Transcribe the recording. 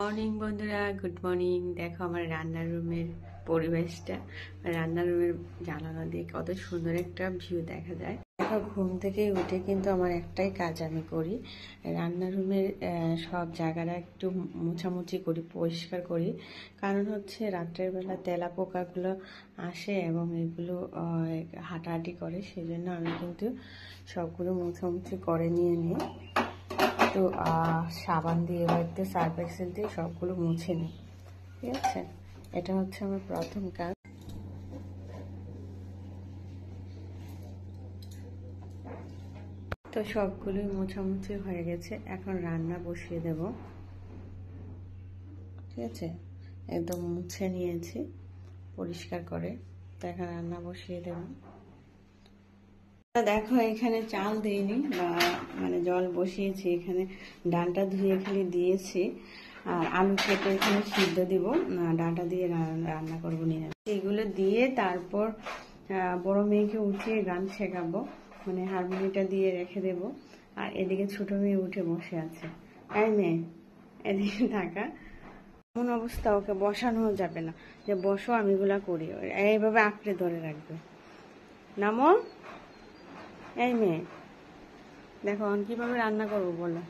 Morning বন্ধুরা, good morning. দেখো আমার রান্নার রুমের পরিবেশটা, রান্নার রুমের জানালা দিয়ে কত সুন্দর একটা ভিউ দেখা যায়। দেখো, ঘুম থেকে উঠে কিন্তু আমার একটাই কাজ আমি করি, রান্নার রুমের সব জায়গাটা একটু মুছামুছি করি, পরিষ্কার করি। কারণ হচ্ছে রাত্রের বেলা তেলা পোকাগুলো আসে এবং এগুলো হাঁটাহাঁটি করে, সেজন্য আমি কিন্তু সবগুলো মুছামুছি করে নিয়ে নিই। তো সাবান দিয়ে বা একটু সার্ফ এক্সেল দিয়ে সবগুলো মুছে নিই, ঠিক আছে? এটা হচ্ছে আমার প্রথম কাজ। তো সবগুলোই মোছামুছি হয়ে গেছে, এখন রান্না বসিয়ে দেব, ঠিক আছে? একদম মুছে নিয়েছি পরিষ্কার করে, তো এখন রান্না বসিয়ে দেব। দেখো, এখানে চাল দিইনি বা জল বসিয়েছি, এখানে ডালটা ধুয়ে খালি দিয়েছি, আর আলু কেটে এখানে সিদ্ধ দিব, ডালটা দিয়ে রান্না করবো নিরামিষ। এগুলো দিয়ে তারপর বড় মেয়েকে উঠিয়ে গান শেখাবো, হারমোনিটা দিয়ে রেখে দেব। আর এদিকে ছোট মেয়ে উঠে বসে আছে। এই মেয়ে, এদিকে থাকা, এমন অবস্থা, ওকে বসানো যাবে না যে বসো আমি এগুলা করি, এইভাবে আঁকড়ে ধরে রাখবে। নামো। এই মেয়ে, দেখো কিভাবে রান্না করবো বলো।